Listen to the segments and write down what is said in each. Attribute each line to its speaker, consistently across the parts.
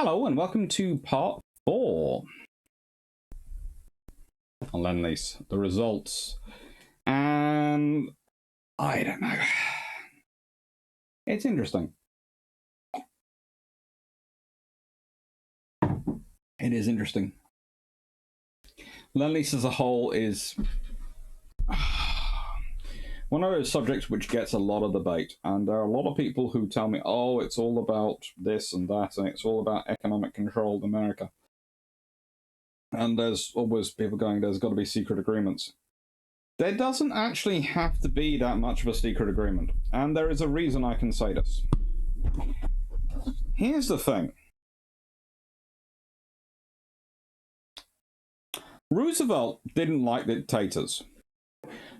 Speaker 1: Hello and welcome to part 4 on Lend-Lease. The results. And I don't know. It's interesting. It is interesting. Lend-Lease as a whole is one of those subjects which gets a lot of debate, and there are a lot of people who tell me, oh, it's all about this and that, and it's all about economic control of America. And there's always people going, there's got to be secret agreements. There doesn't actually have to be that much of a secret agreement, and there is a reason I can say this. Here's the thing. Roosevelt didn't like dictators.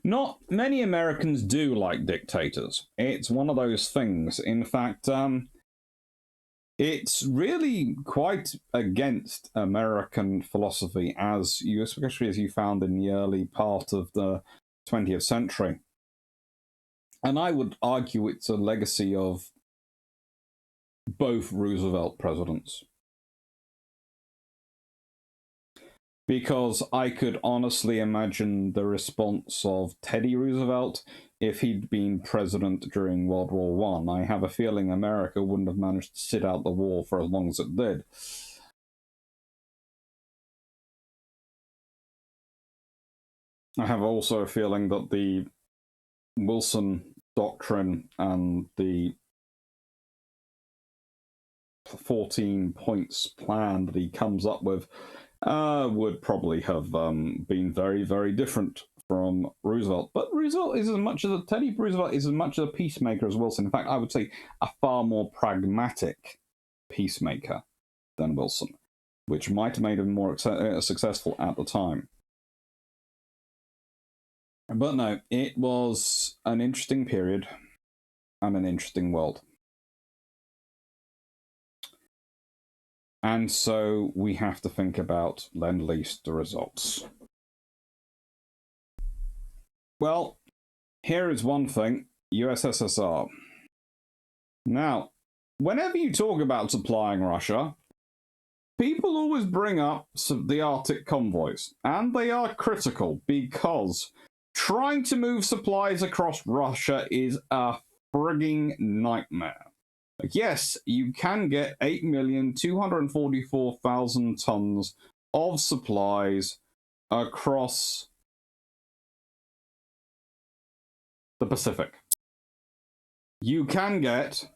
Speaker 1: Not many Americans do like dictators. It's one of those things. In fact, it's really quite against American philosophy, especially as you found in the early part of the 20th century. And I would argue it's a legacy of both Roosevelt presidents. Because I could honestly imagine the response of Teddy Roosevelt if he'd been president during World War I. I have a feeling America wouldn't have managed to sit out the war for as long as it did. I have also a feeling that the Wilson doctrine and the 14 points plan that he comes up with would probably have been very, very different from Roosevelt. But Roosevelt is Teddy Roosevelt is as much of a peacemaker as Wilson. In fact, I would say a far more pragmatic peacemaker than Wilson, which might have made him more successful at the time. But no, it was an interesting period and an interesting world. And so we have to think about Lend-Lease, the results. Well, here is one thing, USSR. Now, whenever you talk about supplying Russia, people always bring up the Arctic convoys, and they are critical because trying to move supplies across Russia is a frigging nightmare. Yes, you can get 8,244,000 tons of supplies across the Pacific. You can get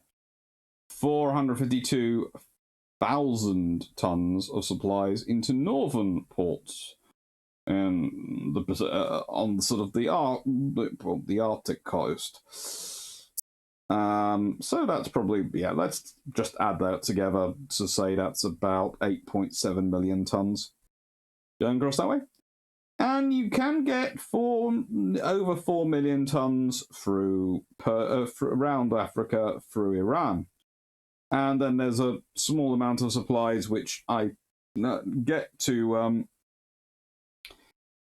Speaker 1: 452,000 tons of supplies into northern ports in the on sort of the Arctic coast. So that's probably, let's just add that together to say that's about 8.7 million tons going across that way. And you can get over 4 million tons through around Africa through Iran. And then there's a small amount of supplies which I get to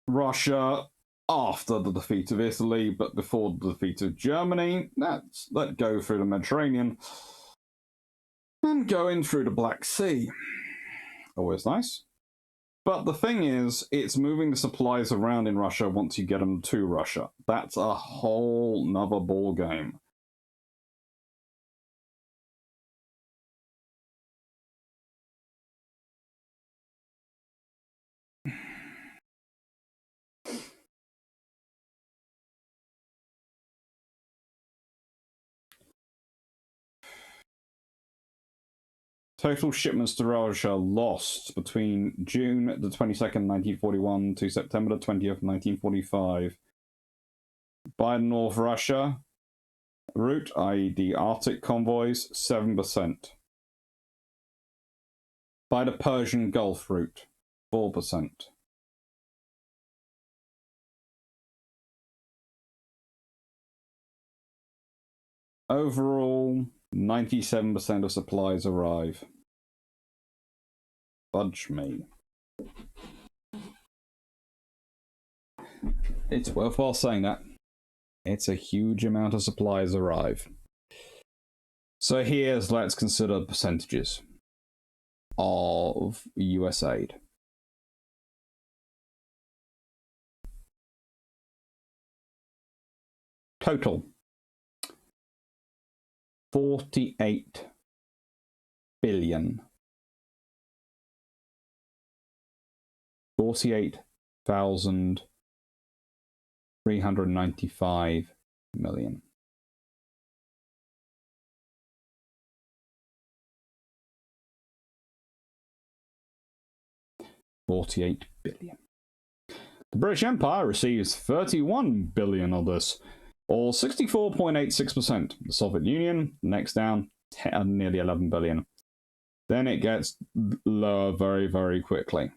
Speaker 1: Russia after the defeat of Italy, but before the defeat of Germany. Let go through the Mediterranean and go in through the Black Sea. Always nice. But the thing is, it's moving the supplies around in Russia once you get them to Russia. That's a whole nother ball game. Total shipments to Russia lost between June the 22nd, 1941 to September the 20th, 1945. By North Russia route, i.e. the Arctic convoys, 7%. By the Persian Gulf route, 4%. Overall, 97% of supplies arrive. Fudge me. It's worthwhile saying that. It's a huge amount of supplies arrive. So let's consider percentages. of US aid. Total 48 billion. 48,395 million. $48 billion. The British Empire receives 31 billion of this, or 64.86%. The Soviet Union, next down, nearly 11 billion. Then it gets lower very, very quickly.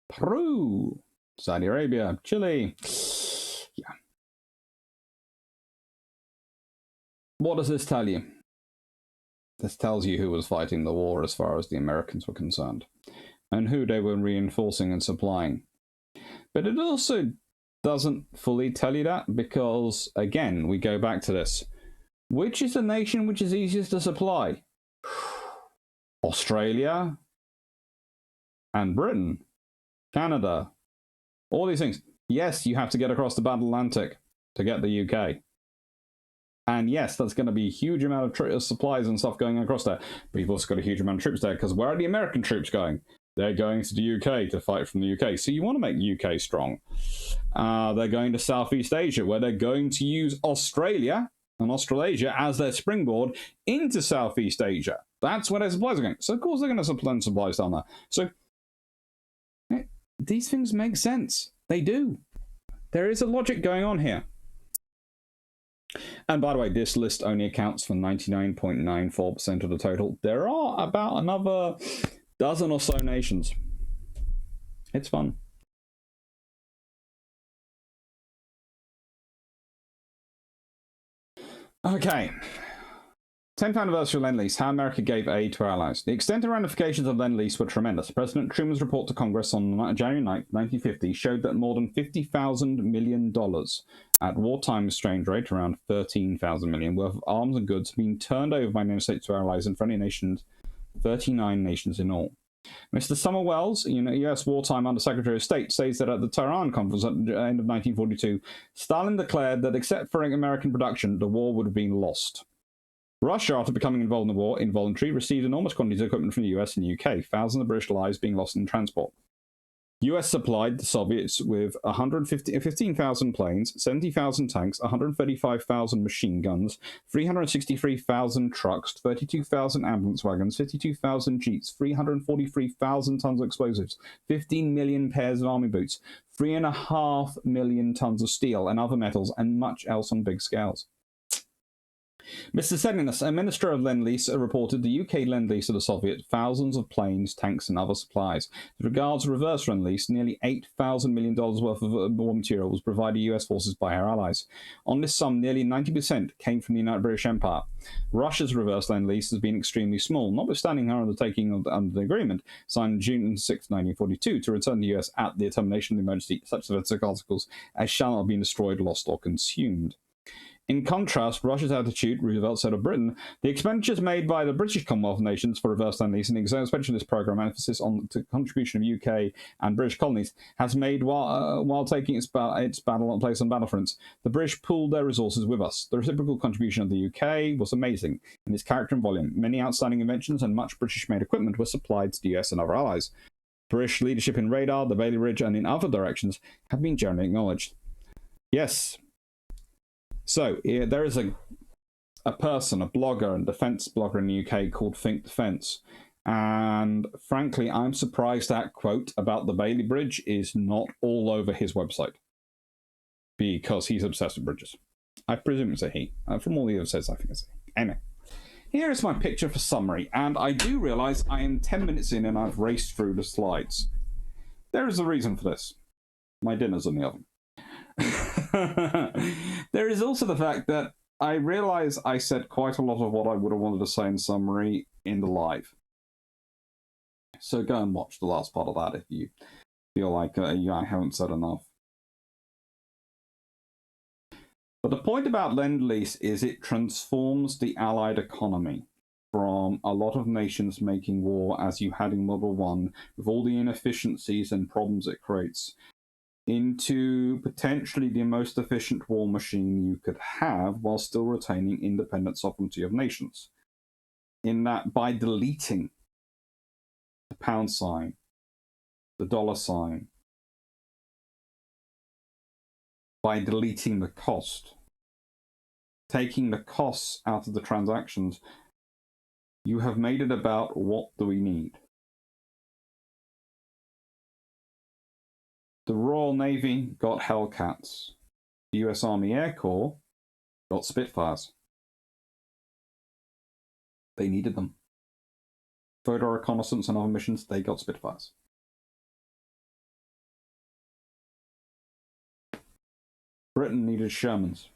Speaker 1: Peru, Saudi Arabia, Chile. Yeah. What does this tell you? This tells you who was fighting the war as far as the Americans were concerned, and who they were reinforcing and supplying. But it also doesn't fully tell you that, because, again, we go back to this. Which is the nation which is easiest to supply? Australia and Britain, Canada, all these things. Yes, you have to get across the Atlantic to get the UK. And yes, that's going to be a huge amount of supplies and stuff going across there. But you've also got a huge amount of troops there, because where are the American troops going? They're going to the UK to fight from the UK. So you want to make UK strong. They're going to Southeast Asia, where they're going to use Australia and Australasia as their springboard into Southeast Asia. That's where their supplies are going. So, of course, they're going to supply supplies down there. So, these things make sense. They do. There is a logic going on here. And by the way, this list only accounts for 99.94% of the total. There are about another dozen or so nations. It's fun. Okay. 10th anniversary of Lend-Lease, how America gave aid to our allies. The extent and ramifications of Lend-Lease were tremendous. President Truman's report to Congress on January 9, 1950 showed that more than $50,000 million at wartime exchange rate, around $13,000 million, worth of arms and goods being turned over by the United States to our allies and friendly nations, 39 nations in all. Mr. Summer Wells, U.S. wartime Undersecretary of State, says that at the Tehran conference at the end of 1942, Stalin declared that except for American production, the war would have been lost. Russia, after becoming involved in the war involuntarily, received enormous quantities of equipment from the US and UK, thousands of British lives being lost in transport. US supplied the Soviets with 15,000 planes, 70,000 tanks, 135,000 machine guns, 363,000 trucks, 32,000 ambulance wagons, 52,000 jeeps, 343,000 tons of explosives, 15 million pairs of army boots, 3.5 million tons of steel and other metals, and much else on big scales. Mr. Seninas, a minister of Lend-Lease, reported the UK Lend-Lease to the Soviet thousands of planes, tanks, and other supplies. As regards reverse Lend-Lease, nearly $8,000 million worth of war material was provided to US forces by our allies. On this sum, nearly 90% came from the United British Empire. Russia's reverse Lend-Lease has been extremely small, notwithstanding her undertaking under the agreement signed June 6, 1942, to return the US at the termination of the emergency such defensive articles as shall not have been destroyed, lost, or consumed. In contrast, Russia's attitude, Roosevelt said of Britain, the expenditures made by the British Commonwealth nations for reverse Lend-Lease and the expansion of this programme, emphasis on the contribution of UK and British colonies, has made while taking its battle place on battlefronts. The British pooled their resources with us. The reciprocal contribution of the UK was amazing in its character and volume. Many outstanding inventions and much British-made equipment were supplied to the US and other allies. British leadership in radar, the Bailey Ridge, and in other directions have been generally acknowledged. Yes. So, there is a person, a blogger and defence blogger in the UK called Think Defence. And frankly, I'm surprised that quote about the Bailey Bridge is not all over his website. Because he's obsessed with bridges. I presume it's a he. From all the other says, I think it's a he. Anyway, here is my picture for summary. And I do realise I am 10 minutes in and I've raced through the slides. There is a reason for this. My dinner's in the oven. There is also the fact that I realise I said quite a lot of what I would have wanted to say in summary in the live. So go and watch the last part of that if you feel like I haven't said enough. But the point about Lend-Lease is it transforms the Allied economy. from a lot of nations making war as you had in World War I, with all the inefficiencies and problems it creates, into potentially the most efficient war machine you could have while still retaining independent sovereignty of nations. In that, by deleting the pound sign, the dollar sign, by deleting the cost, taking the costs out of the transactions, you have made it about what do we need. The Royal Navy got Hellcats. The US Army Air Corps got Spitfires. They needed them. Photo reconnaissance and other missions, they got Spitfires. Britain needed Shermans.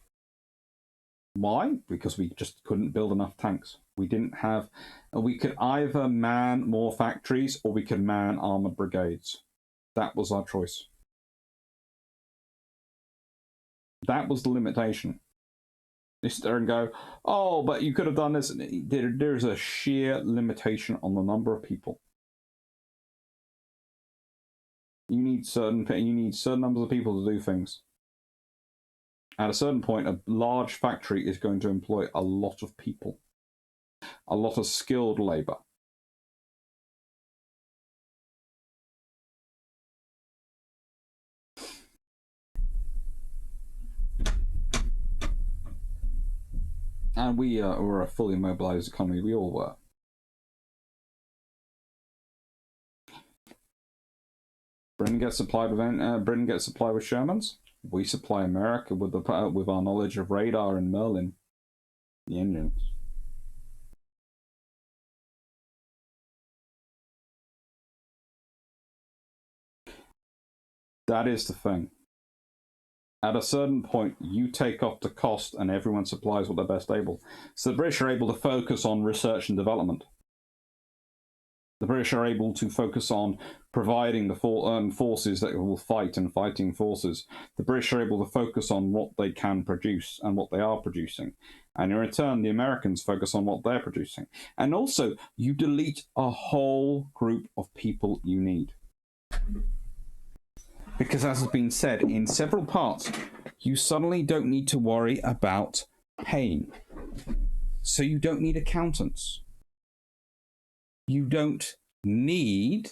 Speaker 1: Why? Because we just couldn't build enough tanks. We didn't have... We could either man more factories or we could man armoured brigades. That was our choice. That was the limitation. They sit there and go, oh, but you could have done this. There's a sheer limitation on the number of people. You need certain numbers of people to do things. At a certain point, a large factory is going to employ a lot of people, a lot of skilled labor. And we were a fully mobilized economy. We all were. Britain gets supplied with Shermans. We supply America with our knowledge of radar and Merlin, the engines. That is the thing. At a certain point, you take off the cost and everyone supplies what they're best able. So the British are able to focus on research and development. The British are able to focus on providing the forces that will fight and fighting forces. The British are able to focus on what they can produce and what they are producing. And in return, the Americans focus on what they're producing. And also, you delete a whole group of people you need. Because as has been said in several parts, you suddenly don't need to worry about paying. So you don't need accountants. You don't need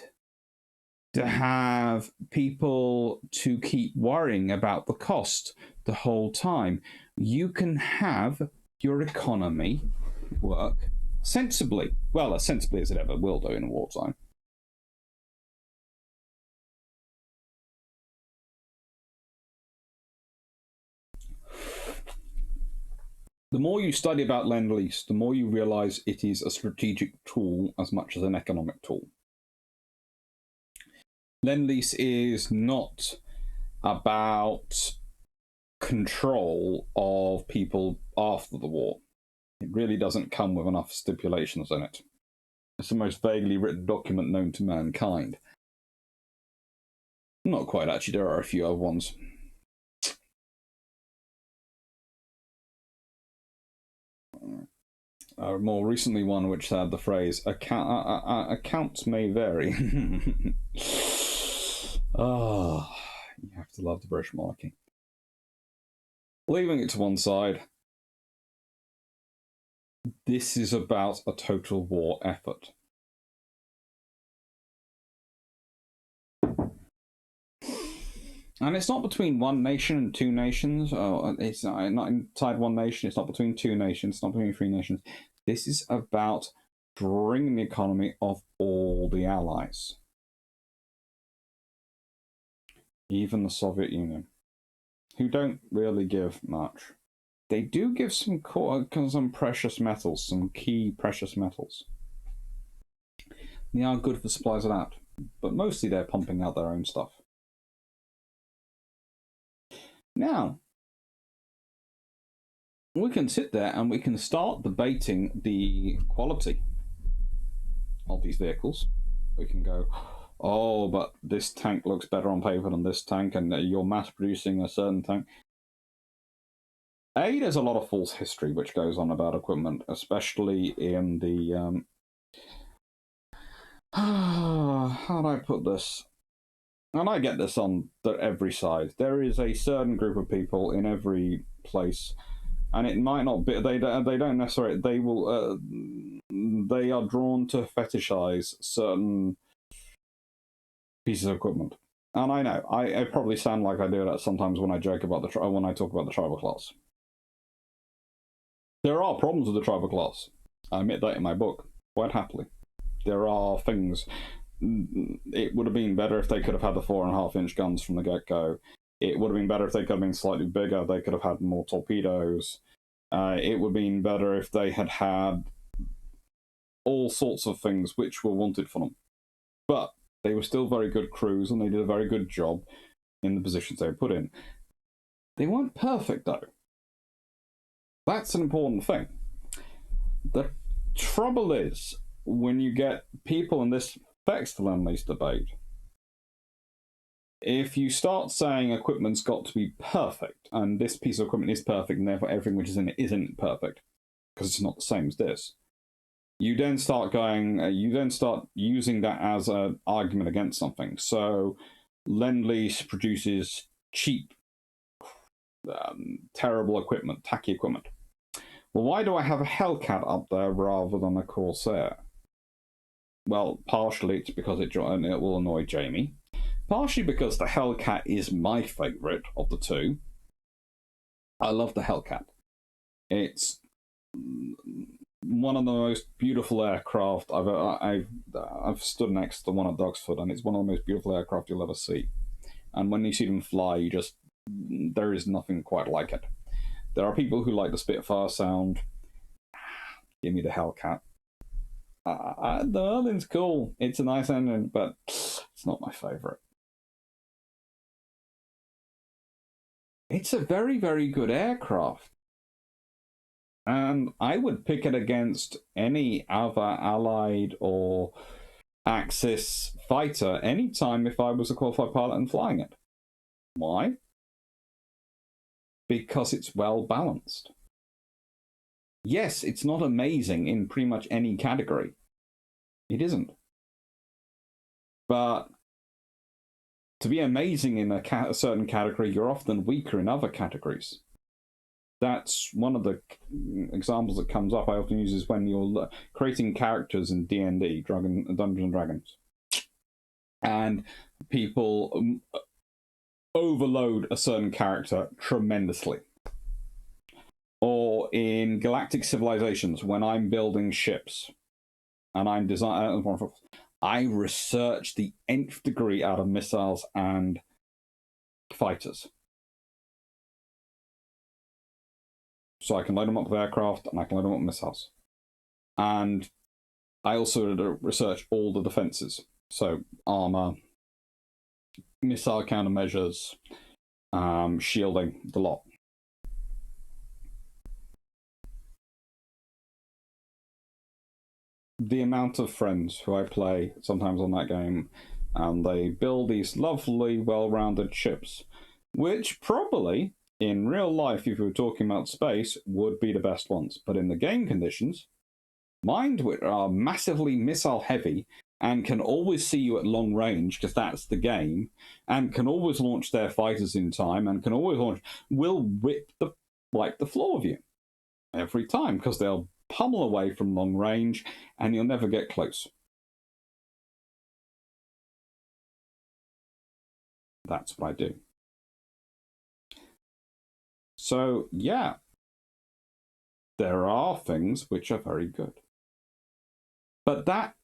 Speaker 1: to have people to keep worrying about the cost the whole time. You can have your economy work sensibly. Well, as sensibly as it ever will do in wartime. The more you study about Lend-Lease, the more you realize it is a strategic tool as much as an economic tool. Lend-Lease is not about control of people after the war. It really doesn't come with enough stipulations in it. It's the most vaguely written document known to mankind. Not quite, actually. There are a few other ones. More recently one which had the phrase, accounts may vary. Oh, you have to love the British monarchy. Leaving it to one side, this is about a total war effort. And it's not between one nation and two nations. It's not inside one nation. It's not between two nations. It's not between three nations. This is about drawing the economy of all the allies. Even the Soviet Union, who don't really give much. They do give some precious metals, some key precious metals. They are good for supplies of that, but mostly they're pumping out their own stuff. Now, we can sit there and we can start debating the quality of these vehicles. We can go, oh, but this tank looks better on paper than this tank, and you're mass producing a certain tank. There's a lot of false history which goes on about equipment, especially in the how do I put this? And I get this on every side. There is a certain group of people in every place, and it might not be. They don't necessarily. They will. They are drawn to fetishize certain pieces of equipment. And I know I probably sound like I do that sometimes when I joke about when I talk about the tribal class. There are problems with the tribal class. I admit that in my book quite happily. There are things. It would have been better if they could have had the 4.5-inch guns from the get-go. It would have been better if they could have been slightly bigger. They could have had more torpedoes. It would have been better if they had had all sorts of things which were wanted for them. But they were still very good crews, and they did a very good job in the positions they were put in. They weren't perfect, though. That's an important thing. The trouble is, when you get people, and this affects the Lend-Lease debate, if you start saying equipment's got to be perfect, and this piece of equipment is perfect, and therefore everything which is in it isn't perfect, because it's not the same as this, you then start using that as an argument against something. So Lend-Lease produces cheap, terrible equipment, tacky equipment. Well, why do I have a Hellcat up there rather than a Corsair? Well, partially it's because it will annoy Jamie. Partially because the Hellcat is my favourite of the two. I love the Hellcat. It's one of the most beautiful aircraft I've stood next to one at Dogsford, and it's one of the most beautiful aircraft you'll ever see. And when you see them fly, there is nothing quite like it. There are people who like the Spitfire sound. Give me the Hellcat. The Merlin's cool. It's a nice engine, but it's not my favourite. It's a very, very good aircraft. And I would pick it against any other Allied or Axis fighter anytime if I was a qualified pilot and flying it. Why? Because it's well balanced. Yes, it's not amazing in pretty much any category. It isn't. But to be amazing in a certain category, you're often weaker in other categories. That's one of the examples that comes up I often use is when you're creating characters in D&D, Dungeons and Dragons. And people overload a certain character tremendously. Or in Galactic Civilizations, when I'm building ships and I'm designing, I research the nth degree out of missiles and fighters. So I can load them up with aircraft and I can load them up with missiles. And I also research all the defenses. So armor, missile countermeasures, shielding, the lot. The amount of friends who I play sometimes on that game, and they build these lovely, well-rounded ships, which probably, in real life, if we were talking about space, would be the best ones. But in the game conditions, mine are massively missile-heavy and can always see you at long range, because that's the game, and can always launch their fighters in time, and can always will wipe the floor of you every time, because they'll pummel away from long range, and you'll never get close. That's what I do. So, yeah, there are things which are very good. But that,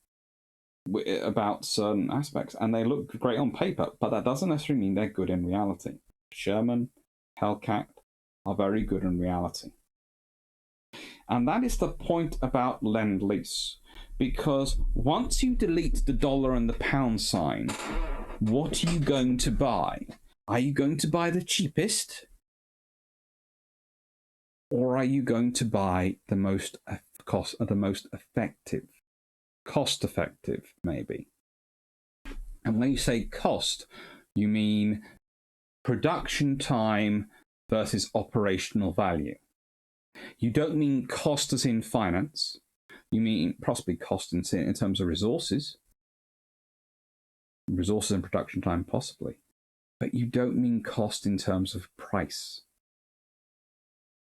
Speaker 1: about certain aspects, and they look great on paper, but that doesn't necessarily mean they're good in reality. Sherman, Hellcat are very good in reality. And that is the point about Lend-Lease. Because once you delete the dollar and the pound sign, what are you going to buy? Are you going to buy the cheapest? Or are you going to buy the most effective? Cost-effective, maybe. And when you say cost, you mean production time versus operational value. You don't mean cost as in finance. You mean possibly cost in terms of resources and production time, possibly. But you don't mean cost in terms of price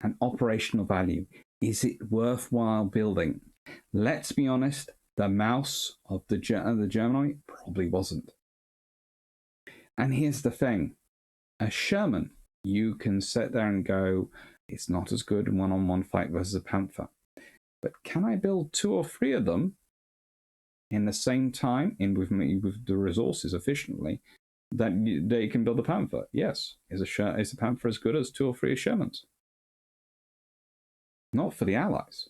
Speaker 1: and operational value. Is it worthwhile building? Let's be honest, the mouse of the German probably wasn't. And here's the thing. A Sherman, you can sit there and go, it's not as good in one-on-one fight versus a Panther. But can I build 2 or 3 of them in the same time, with the resources efficiently, that they can build a Panther? Yes. Is a Panther as good as 2 or 3 Shermans? Not for the Allies.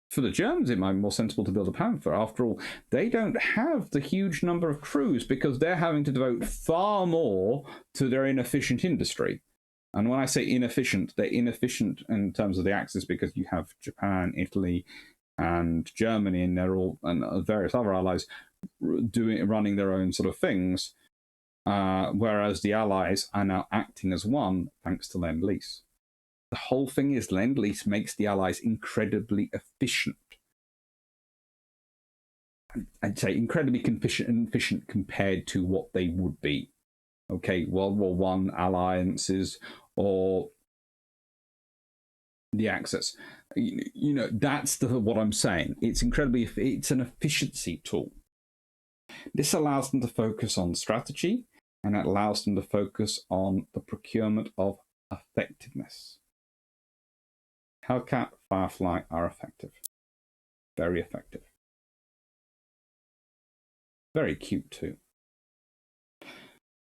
Speaker 1: For the Germans, it might be more sensible to build a Panther. After all, they don't have the huge number of crews because they're having to devote far more to their inefficient industry. And when I say inefficient, they're inefficient in terms of the axis because you have Japan, Italy, and Germany, and they're all, and various other allies running their own sort of things, whereas the Allies are now acting as one thanks to Lend-Lease. The whole thing is Lend-Lease makes the Allies incredibly efficient. I'd say incredibly efficient compared to what they would be. Okay, World War I alliances or the Axis. You know, that's what I'm saying. It's it's an efficiency tool. This allows them to focus on strategy, and it allows them to focus on the procurement of effectiveness. Hellcat, Firefly are effective. Very effective. Very cute too.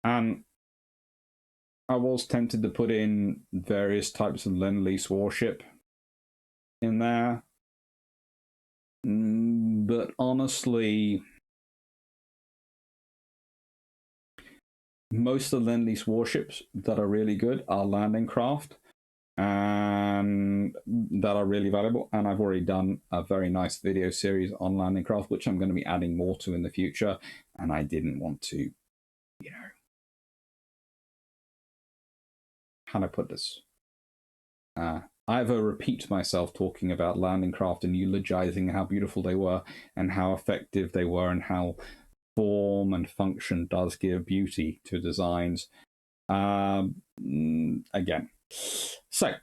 Speaker 1: And I was tempted to put in various types of Lend-Lease warship in there. But honestly, most of the Lend-Lease warships that are really good are landing craft and that are really valuable. And I've already done a very nice video series on landing craft, which I'm going to be adding more to in the future. And I didn't want to, you know, how do I put this? Either repeat myself talking about landing craft and eulogizing how beautiful they were and how effective they were and how form and function does give beauty to designs. Again. So,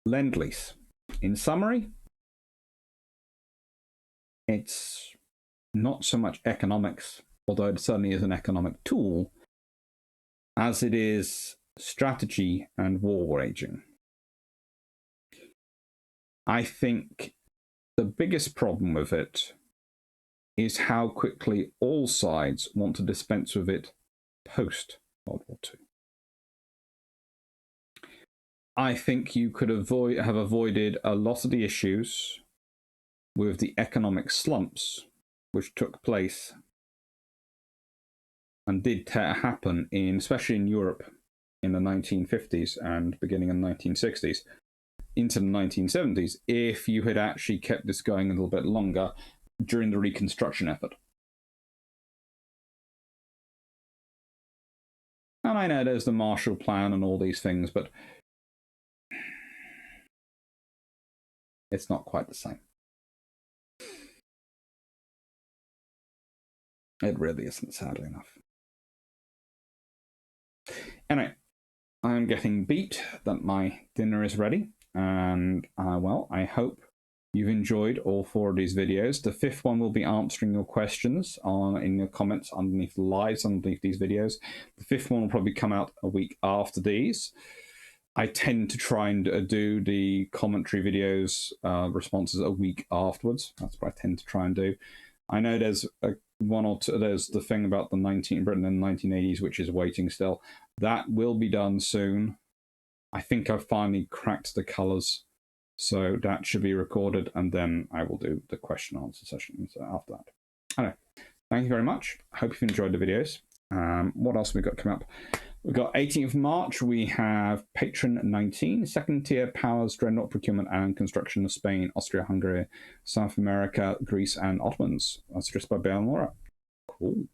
Speaker 1: Lend-Lease. In summary, it's not so much economics, although it certainly is an economic tool, as it is strategy and war waging. I think the biggest problem with it is how quickly all sides want to dispense with it post-World War II. I think you could have avoided a lot of the issues with the economic slumps which took place and did happen, especially in Europe in the 1950s and beginning in the 1960s, into the 1970s, if you had actually kept this going a little bit longer during the reconstruction effort. And I know there's the Marshall Plan and all these things, but it's not quite the same. It really isn't, sadly enough. Anyway, I'm getting beat that my dinner is ready, and well, I hope you've enjoyed all 4 of these videos. The 5th one will be answering your questions in your comments underneath the lives underneath these videos. The 5th one will probably come out a week after these. I tend to try and do the commentary videos responses a week afterwards. That's what I tend to try and do. I know there's one or two. There's the thing about the Britain in the 1980s, which is waiting still. That will be done soon. I think I've finally cracked the colours, so that should be recorded, and then I will do the question answer session after that. Anyway, thank you very much. I hope you've enjoyed the videos. What else have we got coming up? We've got 18th of March, we have Patron 19, second tier powers, dreadnought procurement and construction of Spain, Austria, Hungary, South America, Greece, and Ottomans. That's just by Bale and Laura. Cool.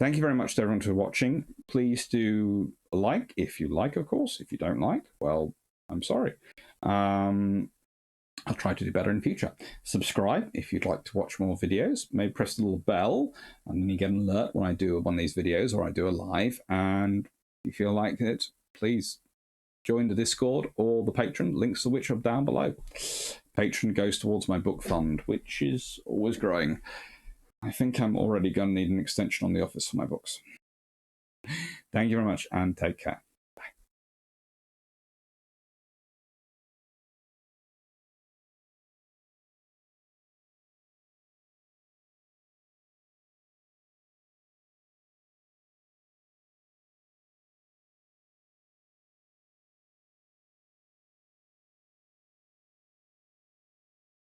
Speaker 1: Thank you very much to everyone for watching. Please do like if you like, of course. If you don't like, well, I'm sorry. I'll try to do better in future. Subscribe if you'd like to watch more videos. Maybe press the little bell, and then you get an alert when I do one of these videos or I do a live. And if you feel like it, please join the Discord or the Patreon, links to which are down below. Patreon goes towards my book fund, which is always growing. I think I'm already going to need an extension on the office for my books. Thank you very much, and take care.